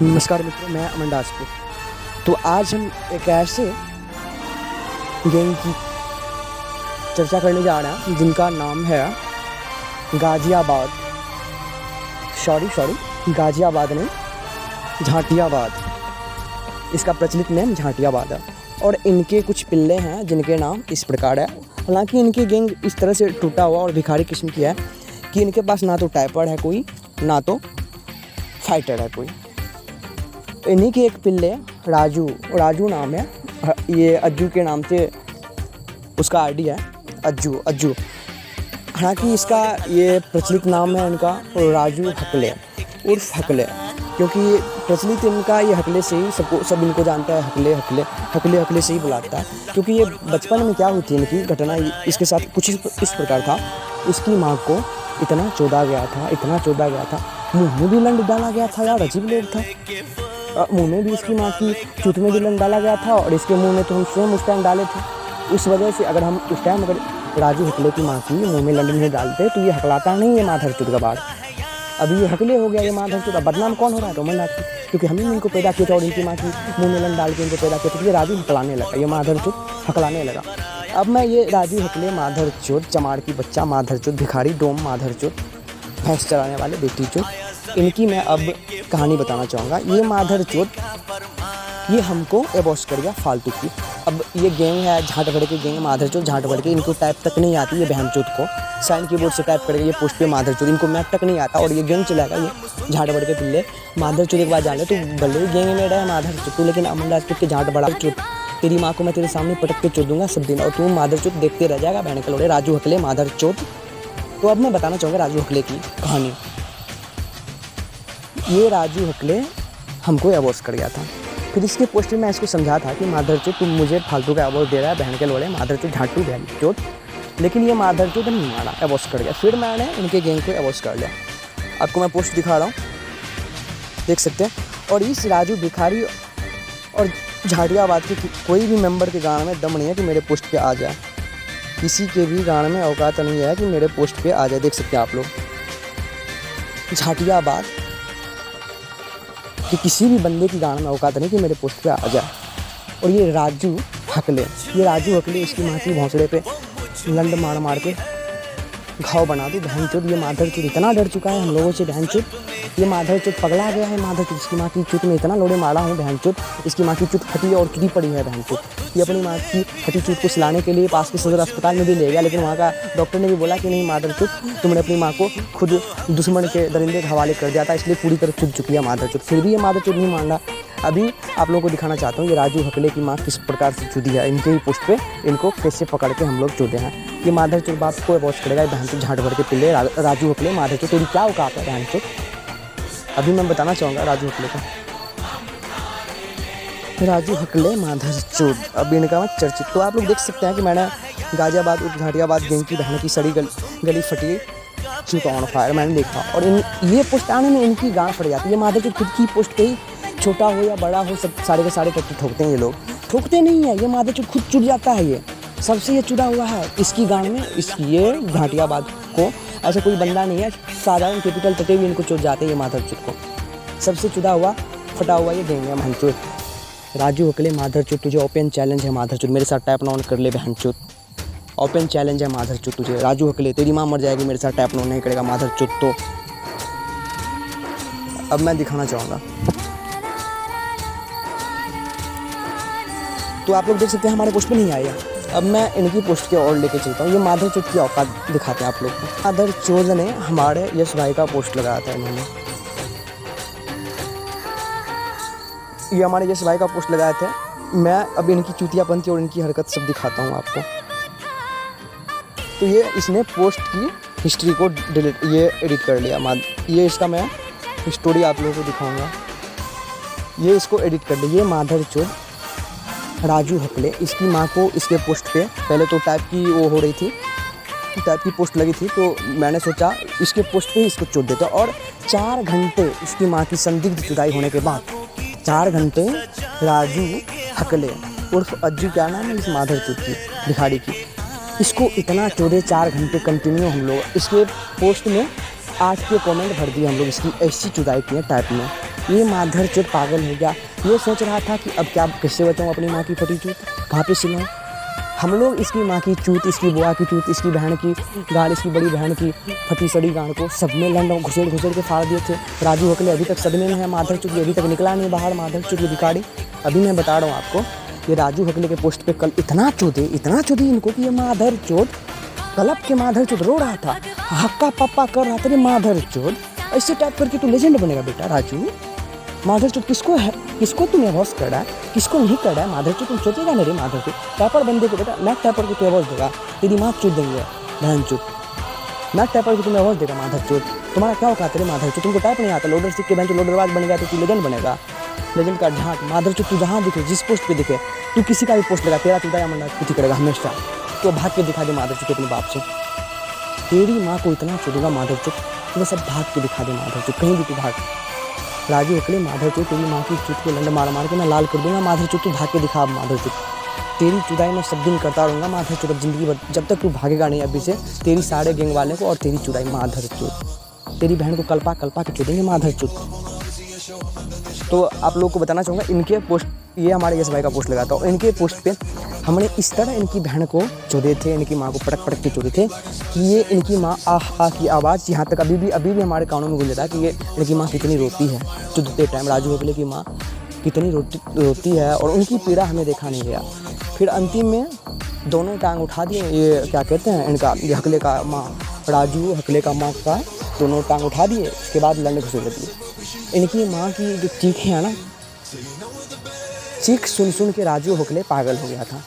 नमस्कार मित्रों, मैं अमन राजपूत। तो आज हम एक ऐसे गैंग की चर्चा करने जा रहे हैं जिनका नाम है गाज़ियाबाद। गाज़ियाबाद नहीं, झाटियाबाद। इसका प्रचलित नेम झाटियाबाद है और इनके कुछ पिल्ले हैं जिनके नाम इस प्रकार है। हालांकि इनकी गैंग इस तरह से टूटा हुआ और भिखारी किस्म की है कि इनके पास ना तो टाइपर है कोई, ना तो फाइटर है कोई। इन्हीं के एक पिल्ले राजू नाम है। ये अज्जू के नाम से उसका आईडी है, अज्जू। हालांकि इसका ये प्रचलित नाम है इनका राजू हकले उर्फ हकले, क्योंकि प्रचलित इनका ये हकले से ही सब इनको जानता है। हकले से ही बुलाता है। क्योंकि ये बचपन में क्या हुई थी इनकी घटना, इसके साथ कुछ इस प्रकार था। इसकी माँ को इतना चोदा गया था, मुँह में भी लंड डाला गया था। यार अजीब लोग था। मुंह में भी इसकी माँ की चूत में भी लंड डाला गया था और इसके मुंह में तो हम स्वयं उस टाइम डाले थे। उस वजह से अगर हम उस टाइम राजू हकले की माँ की मुंह में लंड नहीं डालते तो ये हकलाता नहीं, ये माधर चूत का बाद। अभी ये हकले हो गया, ये माधर चूत। अब बदनाम कौन हो रहा है? तो अमन राजपूत, क्योंकि हम ही इनको पैदा किया था और इनकी माँ की मुँह में लंड डाल के इनको पैदा किया था। ये राजू हकलाने लगा, ये माधर चूत हकलाने लगा। अब मैं ये राजू हकले, माधर चूत, चमार की बच्चा, माधर चूत, भिखारी डोम, माधर चूत, भैंस चराने वाले बेटी चूत, इनकी मैं अब कहानी बताना चाहूँगा। ये माधर चूत ये हमको एबॉस कर गया फालतू की। अब ये गैंग है झाटभड़ के गैंग, माधर चूत झाटभड़ के। इनको टाइप तक नहीं आती ये बहन चूत को, साइन कीबोर्ड से टाइप करके ये पोस्ट पे माधर चूत, इनको मैप तक नहीं आता और ये गैंग चलाएगा। ये झाटभड़ के पिल्ले माधर चूत के बाद जाने तो भले ही गैंग में रहे माधर चूत, लेकिन अमन राजपूत के झाटभड़ा चूत, तेरी माँ को मैं तेरे सामने पटक के चूत दूंगा सब दिन और तू माधर चूत देखते रह जाएगा बहन के लोड़े। राजू हकले माधर चूत। तो अब मैं बताना चाहूँगा राजू हकले की कहानी। ये राजू हकले हमको अबॉर्स कर गया था। फिर इसके पोस्ट में मैं इसको समझा था कि माधर चूत तुम मुझे फालतू का अबॉर्स दे रहा है बहन के लोड़े, माधर चूत झाटू बहन चूत। लेकिन ये माधर चूत नहीं माना, अबॉर्स कर गया। फिर मैंने इनके गैंग को अबॉर्स कर लिया। आपको मैं पोस्ट दिखा रहा हूँ, देख सकते हैं। और इस राजू भिखारी और झाटियाबाद के कोई भी मेंबर के गाँव में दम नहीं है कि मेरे पोस्ट पे आ जाए। किसी के भी गाँव में औकात नहीं है कि मेरे पोस्ट पे आ जाए। देख सकते हैं आप लोग, झाटियाबाद कि किसी भी बंदे की गाँव में औकात नहीं कि मेरे पोस्ट पे आ जाए। और ये राजू हकले इसकी माँ की भौंसड़े पे लंड मार के घाव बना दूँ बहन चूत। ये माधर चूत इतना डर चुका है हम लोगों से बहन चूत। ये माधर चूत पगला गया है। माधर चूत इसकी माँ की चूत में इतना लोड़े मारा हूँ बहन चूत। इसकी माँ की चूत फटी और चुरी पड़ी है बहन चूत। ये अपनी माँ की फटी चूत को सिलाने के लिए पास के सदर अस्पताल में भी ले गया, लेकिन वहाँ का डॉक्टर ने भी बोला कि नहीं माधर चूत, तुमने अपनी माँ को खुद दुश्मन के दरिंदे के हवाले कर दिया था, इसलिए पूरी तरह चुप चुकी है माधर चूत। फिर भी ये माधर चूत नहीं मान रहा। अभी आप लोगों को दिखाना चाहता हूँ ये राजू हकले की माँ किस प्रकार से चुदी है। इनके ही पोस्ट पे इनको कैसे पकड़ के हम लोग चुदे हैं। ये माधर चूत बाप को अबॉर्स करेगा बहन चूत झाटभड़ के पिल्ले। राजू हकले माधर चूत तेरी क्या औकात है बहन चूत। अभी मैं बताना चाहूँगा राजू हकले का। राजू हकले माधर चूत अब इनका मैं चर्चित। तो आप लोग देख सकते हैं कि मैंने गाज़ियाबाद और झाटियाबाद गैंग की बहन की सड़ी गली फटी चूत ऑन फायर मैंने देखा। और ये पोस्ट आने में इनकी गाँव फट जाती है। माधर चूत खुद की पोस्ट पे ही, छोटा हो या बड़ा हो, सब सारे के सारे टट्टी ठोकते हैं। ये लोग ठोकते नहीं है, ये माधर चूत खुद चुट जाता है। ये सबसे ये चुदा हुआ है इसकी गाँव में। ये झाटियाबाद को ऐसा कोई बंदा नहीं है, साधारण कैपिटल टटे भी इनको चोट जाते हैं ये माधर चूत को। सबसे चुदा हुआ फटा हुआ ये गैंग है बहन चूत। राजू हकले माधर चूत, तुझे ओपन चैलेंज है माधर चूत, मेरे साथ टैप ऑन कर ले बहन चूत। ओपन चैलेंज है माधर चूत तुझे। राजू हकले तेरी माँ मर जाएगी मेरे साथ टैप ऑन नहीं करेगा माधर चूत। तो अब मैं दिखाना चाहूँगा। तो आप लोग देख सकते हैं हमारे पोस्ट पे नहीं आया। अब मैं इनकी पोस्ट की ओर लेके चलता हूँ। ये माधर चूत की औकात दिखाते हैं आप लोग को। माधर चूत ने हमारे यश भाई का पोस्ट लगाया था इन्होंने। ये हमारे यश भाई का पोस्ट लगाए थे। मैं अब इनकी चूतियापंथी और इनकी हरकत सब दिखाता हूँ आपको। तो ये इसने पोस्ट की हिस्ट्री को एडिट कर लिया। ये इसका मैं स्टोरी आप लोगों को दिखाऊंगा। ये इसको एडिट कर लिया। ये माधर चूत राजू हकले, इसकी माँ को इसके पोस्ट पे पहले तो टाइप की वो हो रही थी, टाइप की पोस्ट लगी थी। तो मैंने सोचा इसके पोस्ट पे इसको चोट देता। और 4 घंटे इसकी माँ की संदिग्ध जुदाई होने के बाद 4 घंटे राजू हकले उर्फ अज्जू, क्या नाम है इस माधर चूत की भिखारी की, इसको इतना चोदे 4 घंटे कंटिन्यू हम लोग। इसके पोस्ट में 8 के कमेंट भर दिए हम लोग, इसकी ऐसी जुदाई की है टाइप में। ये माधर चोट पागल हो गया। ये सोच रहा था कि अब क्या किससे बताऊँ अपनी माँ की फटी चूत, कहाँ पे सिलाऊँ। हम लोग इसकी माँ की चूत, इसकी बुआ की चूत, इसकी बहन की गाड़, इसकी बड़ी बहन की फटी सड़ी गाड़ को सब में लंड घुसेड़ घुसेड़ के फाड़ दिए थे। राजू हकले अभी तक सदमे में है। माधर चूत अभी तक निकला नहीं बाहर। माधर चूत ये भिखारी, अभी मैं बता रहा हूँ आपको, ये राजू हकले के पोस्ट पे कल इतना चौधे इनको कि ये माधर चोट गलप के माधर चोट रो रहा था, हक्का पप्पा कर रहा था। रे माधर चोट ऐसे टाइप करके तू लेजेंड बनेगा बेटा राजू। माधर चोट किसको है, किसको तूने अवॉज करा है, किसको नहीं करा है। माधर चोट तुम सोचेगा नहीं रे माधर चोट टैपर बंदे को बेटा, मैक टैपर को तू अवॉज देगा, तेरी माँ चोट देंगे बहन चोट। मैक टैपर को तुम्हें अवॉज देगा माधर चोट। तुम्हारा क्या औकात है माधर चोट, तुमको टाइप नहीं आता, लोडर सीख के बहन लोडरबाज बन गया तो तू लेजेंड बनेगा। लेजेंड का झाट माधर चोट। तू जहाँ दिखे जिस पोस्ट पे दिखे, तू किसी का भी पोस्ट लगा, तेरा चुदाया मंडा कुछ करेगा हमेशा। तो भाग के दिखा दे माधर चोट अपने बाप से, तेरी माँ को इतना चुदेगा माधर चोट, तुम्हें सब भाग के दिखा दे माधर चोट, कहीं भी तू भाग। राजू हकले माधर चोट तेरी माँ की चुत को लंड मार मार के मैं लाल कर दूंगा। माधर चोट तू भाग के दिखा माधर चोट, तेरी चुदाई मैं सब दिन करता रहूँगा माधर चोट। अब जिंदगी भर जब तक तू भागेगा नहीं अभी से, तेरी सारे गैंग वाले को और तेरी चुदाई माधर चोट। तेरी बहन को कल्पा कल्पा के चुदेंगे माधर चोट। तो आप लोगों को बताना चाहूँगा, इनके पोस्ट, ये हमारे यश भाई का पोस्ट लगा था और इनके पोस्ट पे हमने इस तरह इनकी बहन को चोदे थे, इनकी माँ को पटक पटक के चोदे थे कि ये इनकी माँ आह की आवाज़ यहाँ तक अभी भी हमारे कानों में गुंजता है कि ये इनकी माँ कितनी रोती है चुदते टाइम। राजू हकले की माँ कितनी रोती है और उनकी पीड़ा हमें देखा नहीं गया। फिर अंतिम में दोनों टांग उठा दिए, ये क्या कहते हैं इनका, ये हकले का माँ, राजू हकले का माँ का दोनों टांग उठा दिए। उसके बाद लड़ने घुसेड़ दिए। इनकी माँ की जो चीखें हैं ना, चीख सुन के राजू हकले पागल हो गया था।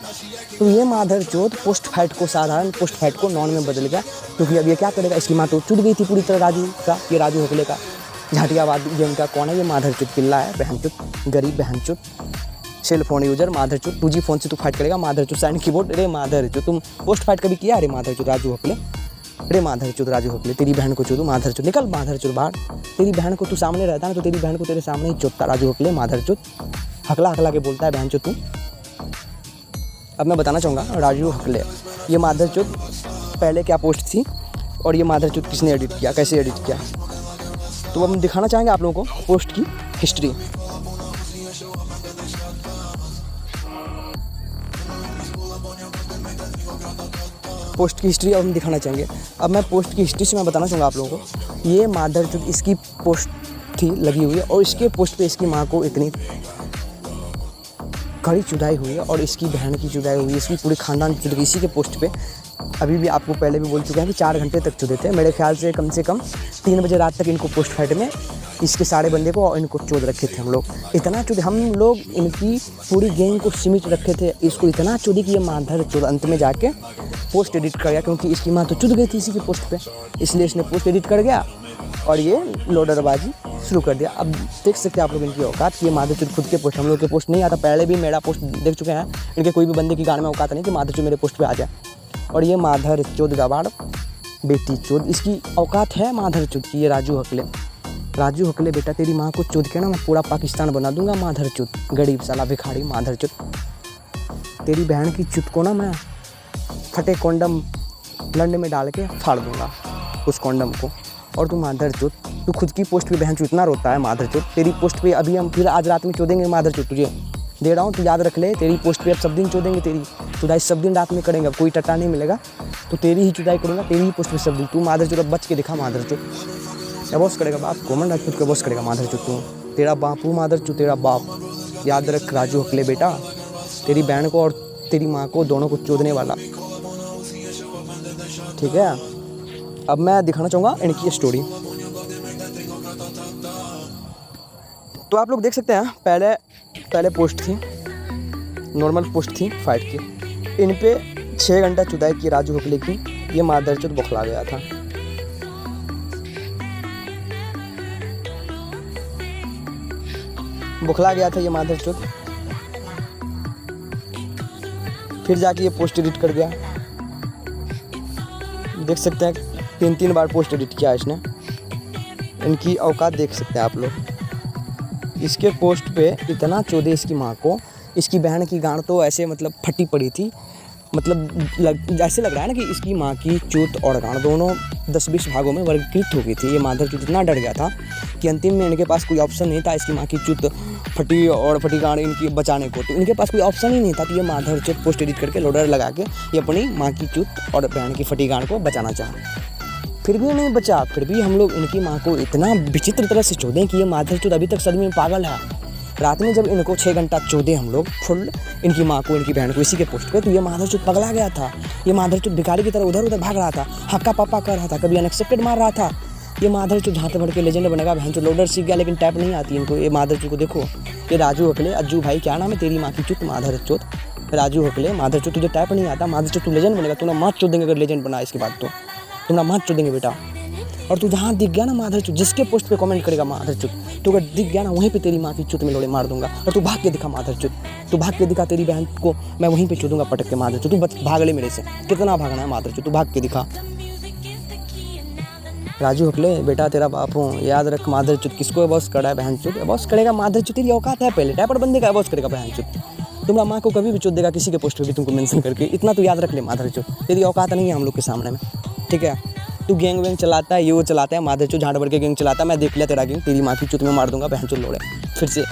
तो ये माधर चोट पोस्ट फाइट को, साधारण पोस्ट फाइट को नॉन में बदल गया, क्योंकि अब ये क्या करेगा, इसकी माँ तो चुट गई थी पूरी तरह राजू का। ये राजू हकले का झाटियावाद गेम का कौन है, ये माधर चोट किल्ला है, बहन चोट, गरीब बहन चोट, सेल फोन यूजर माधर चोट। 2G फोन से तू फाइट करेगा माधर चोट, साइड कीबोर्ड। अरे माधर चोट तुम पोस्ट फाइट कभी किया? अरे माधर चोट राजू हकले, अरे माधर चोट राजू हकले, तेरी बहन को चोदू माधर चोट, निकल माधर चोट बाहर। तेरी बहन को तू सामने रहता ना तो तेरी बहन को तेरे सामने ही चोटता राजू हकले, माधर चोट। हकला हकला के बोलता है बहन चोट तू। अब मैं बताना चाहूँगा राजू हकले, ये माधर चोट पहले क्या पोस्ट थी और ये माधर चोट किसने एडिट किया, कैसे एडिट किया, तो हम दिखाना चाहेंगे आप लोगों को पोस्ट की हिस्ट्री। पोस्ट की हिस्ट्री अब हम दिखाना चाहेंगे। अब मैं पोस्ट की हिस्ट्री से मैं बताना चाहूँगा आप लोगों को, ये माधर चोट इसकी पोस्ट थी लगी हुई है और इसके पोस्ट पे इसकी माँ को इतनी कड़ी चुदाई हुई है और इसकी बहन की चुदाई हुई है, इसकी पूरी खानदान की चुदाई। इसी के पोस्ट पे अभी भी आपको पहले भी बोल चुके हैं कि 4 घंटे तक चुदे थे। मेरे ख्याल से कम 3 बजे रात तक इनको पोस्ट फाइट में इसके सारे बंदे को और इनको चोद रखे थे हम लोग। इतना चुदे हम लोग, इनकी पूरी गैंग को सिमिट रखे थे, इसको इतना चुदी कि ये माधर चोद अंत में जाके पोस्ट एडिट कर गया, क्योंकि इसकी माँ तो चुद गई थी इसी के पोस्ट पे, इसलिए इसने पोस्ट एडिट कर गया और ये लोडरबाजी शुरू कर दिया। अब देख सकते हैं आप लोग इनकी औकात कि ये माधर चोद खुद के पोस्ट, हम लोग के पोस्ट नहीं आता। पहले भी मेरा पोस्ट देख चुके हैं, इनके कोई भी बंदे की गान में औकात नहीं कि माधर चोद मेरे पोस्ट पे आ जाए। और ये माधर चोद गवाड़ बेटी चोद, इसकी औकात है माधर चोद की। ये राजू हकले, राजू हकले बेटा तेरी माँ को चोद के ना मैं पूरा पाकिस्तान बना दूंगा माधर चोद, गरीब साला भिखारी माधर चोद। तेरी बहन की चुत को ना मैं फटे कॉन्डम लंड में डाल के फाड़ दूंगा उस कॉन्डम को। और तू माधर चोद, तू खुद की पोस्ट पे बहन चोद इतना रोता है माधर चोद, तेरी पोस्ट पे अभी हम फिर आज रात में चोदेंगे माधर चोद, तुझे दे रहा हूँ, तू याद रख ले। तेरी पोस्ट पे अब सब दिन चोदेंगे, तेरी चुदाई सब दिन रात में करेंगे, कोई टट्टा नहीं मिलेगा, तो तेरी ही चुदाई करूँगा, तेरी ही पोस्ट पे सब दिन। तू माधर चोद अब बच के दिखा माधर चोद, क्या बॉस करेगा बाप, कोमन राजपूत का बॉस करेगा माधर चोद तू, तेरा बापू माधर चोद, तेरा बाप। याद रख राजू हकले बेटा, तेरी बहन को और तेरी माँ को दोनों को चोदने वाला, ठीक है। अब मैं दिखाना चाहूँगा इनकी स्टोरी। तो आप लोग देख सकते हैं पहले पोस्ट थी, नॉर्मल पोस्ट थी फाइट की, इन पे 6 घंटा चुदाई की राजू हकले की। ये माधर चोद बौखला गया था। बौखला गया था ये माधर चोद, फिर जाके ये पोस्ट एडिट कर गया। देख सकते हैं 3 बार पोस्ट एडिट किया इसने। इनकी औकात देख सकते हैं आप लोग। इसके पोस्ट पे इतना चोदे इसकी माँ को, इसकी बहन की गांड तो ऐसे मतलब फटी पड़ी थी। मतलब ऐसे लग रहा है ना कि इसकी माँ की चूत और गांड दोनों 10-20 भागों में वर्गीकृत हो गई थी। ये माधर चूत इतना डर गया था कि अंतिम में इनके पास कोई ऑप्शन नहीं था इसकी माँ की चूत फटी और फटी गांड इनकी बचाने को, तो इनके पास कोई ऑप्शन ही नहीं था। तो ये माधर चूत पोस्ट एडिट करके लोडर लगा के ये अपनी माँ की चूत और बहन की फटी गांड को बचाना चाहा। फिर भी नहीं बचा। फिर भी हम लोग इनकी माँ को इतना विचित्र तरह से चोदें कि ये माधर चूत अभी तक सदमे में पागल है। रात में जब इनको 6 घंटा चोदे हम लोग फुल इनकी माँ को इनकी बहन को इसी के पोस्ट पे, तो ये माधर चूत पगला गया था। ये माधर चूत भिखारी की तरह उधर उधर भाग रहा था, हक्का पप्पा कर रहा था, कभी अनएक्सपेक्टेड मार रहा था। ये माधर चूत झाँते भर के लेजेंड बनेगा, बहन चूत लोडर सीख गया लेकिन टैप नहीं आती इनको। ये माधर चूत को देखो, ये राजू हकले, अज्जू भाई क्या नाम है तेरी माँ की चूत माधर चूत, राजू हकले माधर चूत, तुझे टैप नहीं आता, माधर चूत तू लेजेंड बनेगा, तू ना माँ चूत देंगे अगर लेजेंड बना इसके बाद तो तुम ना माँ चूत देंगे बेटा। और तू जहाँ दिख गया ना माधर चूत, जिसके पोस्ट पे कमेंट करेगा माधर चूत, तो अगर दिख गया ना वहीं पे तेरी माँ की चूत में लोड़े मार दूंगा। और तू भाग के दिखा माधर चूत, तू भाग के दिखा, तेरी बहन को मैं वहीं पे चूदूंगा पटक के माधर चूत। तू बस भाग ले मेरे से, कितना भागना है माधर चूत, तू भाग के दिखा। राजू हकले बेटा तेरा बाप हूँ, याद रख माधर चूत किसको बॉस करा है बहन चूत, बॉस करेगा माधर चूत, तेरी औकात है पहले टैपर बंदे का बॉस करेगा बहन चूत। तुम्हारा माँ को कभी भी चूत देगा किसी के पोस्ट पे भी तुमको मेंशन करके, इतना तो याद रख ले माधर चूत, तेरी औकात नहीं है हम लोग के सामने में, ठीक है। तू गैंग वैंग चलाता है, ये वो चलाता है, माधर चूत झाड़ भर के गैंग चलाता है, मैं देख लिया तेरा गैंग, तेरी माँ की चूत में मार दूंगा बहन चूत लोड़े। फिर से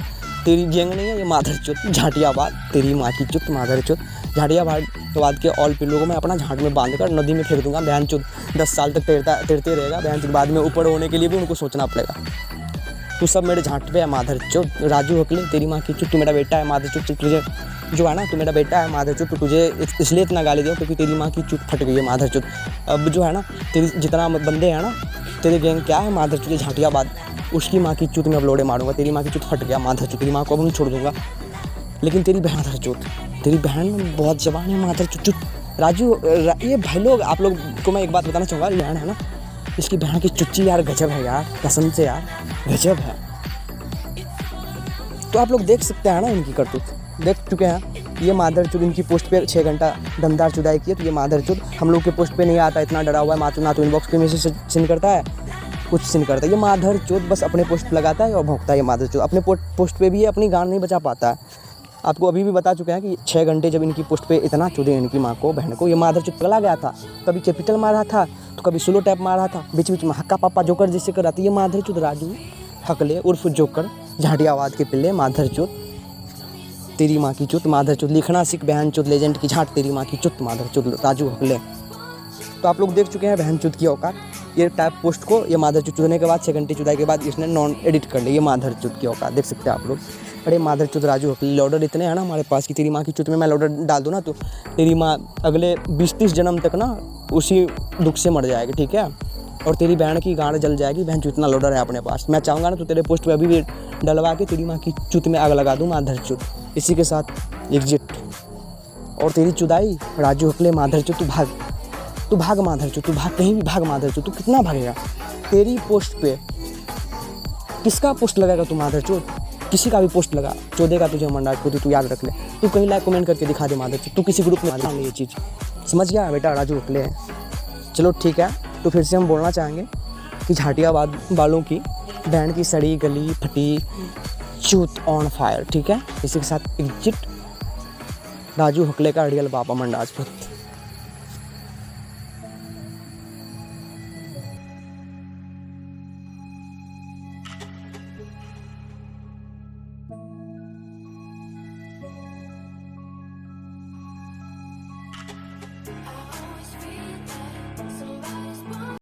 तेरी गैंग नहीं है ये माधर चूत झाटियाबाद, तेरी माँ की चूत माधर चूत झाटियाबाद के ऑल पिल्लों को मैं अपना झाड़ में बांध कर नदी में फेंक दूंगा। बहन चूत 10 साल तक तैरते रहेगा बहन चूत, बाद में ऊपर होने के लिए भी उनको सोचना पड़ेगा। तू सब मेरे झाट पे है माधर चूत। राजू हकले तेरी माँ की चूत, तू मेरा बेटा है माधर चूत, तुझे जो है ना तू मेरा बेटा है माधर चूत, तो तुझे इसलिए इतना गाली दिया क्योंकि तेरी माँ की चूत फट गई है माधर चूत। अब जो है ना तेरी जितना बंदे हैं ना तेरे गैंग क्या है माधर चूत झाटियाबाद, उसकी माँ की चूत में अब लोड़े मारूंगा। तेरी माँ की चूत फट गया माधर चूत, तेरी माँ को अब नहीं छोड़ दूंगा। लेकिन तेरी बहन माधर चूत, तेरी बहन बहुत जवान है माधर चूत। राजू ये भाई लोग आप लोग को मैं एक बात बताना चाहूँगा, बहन है ना इसकी बहन की चुच्ची यार गजब है यार, कसम से यार गजब है। तो आप लोग देख सकते हैं ना इनकी करतूत, देख चुके हैं। ये माधर चूत इनकी पोस्ट पे 6 घंटा दमदार चुदाई की है, तो ये माधर चूत हम लोग के पोस्ट पे नहीं आता, इतना डरा हुआ है, ना तो इनबॉक्स के मैसेज सेंड करता है, कुछ सीन करता है। ये माधर चूत बस अपने पोस्ट पे लगाता है और भौंकता है। ये माधर चूत अपने पोस्ट पे भी ये अपनी गांड नहीं बचा पाता है। आपको अभी भी बता चुके हैं कि 6 घंटे जब इनकी पोस्ट पे इतना चूदे इनकी माँ को बहन को, ये माधर चूत पगला गया था। कभी कैपिटल मार रहा था तो कभी स्लो टैप मार रहा था, बीच बीच में हक्का पापा जोकर जिससे कर रहा था। ये माधर चूत राजू हकले उर्फ जोकर झाटियाबाद के पिल्ले माधर चूत, तेरी माँ की चूत माधर चूत, लिखना सीख बहन चूत लेजेंड की झाट, तेरी माँ की चूत माधर चूत राजू हकले। तो आप लोग देख चुके हैं बहन चूत की औकात। ये टाइप पोस्ट को ये माधर चूत चुदने के बाद 6 घंटे चुदाई के बाद इसने नॉन एडिट कर लिया। ये माधर चूत की औकात देख सकते हैं आप लोग। अरे माधर चूत राजू हकले लोडर इतने हैं ना हमारे पास कि तेरी माँ की चूत में मैं लोडर डाल दूँ ना तो तेरी माँ अगले 20-30 जन्म तक ना उसी दुख से मर जाएगी, ठीक है। और तेरी बहन की गांड जल जाएगी। बहन चूत इतना लोडर है अपने पास। मैं चाहूँगा ना तो तेरे पोस्ट पे अभी भी डलवा के तेरी माँ की चूत में आग लगा दूँ माधर चूत। इसी के साथ एग्जिट। और तेरी चुदाई राजू हकले माधर चूत, तू भाग माधर चूत, तू भाग कहीं भी भाग माधर चूत। तू कितना भागेगा? तेरी पोस्ट पे किसका पोस्ट लगाएगा तू माधर चूत? किसी का भी पोस्ट लगा चोदेगा तुझे मंडा को, तू याद रख ले। तू कहीं लाइक कमेंट करके दिखा दे माधर चूत। तू किसी ग्रुप में मान ले ये चीज़, समझ गया बेटा राजू हकले। चलो ठीक है, तो फिर से हम बोलना चाहेंगे कि झाटियाबाद वालों की बहन की सड़ी गली फटी चूत ऑन फायर, ठीक है। इसी के साथ एग्जिट राजू हकले का रियल बाबा मंडाजपुर।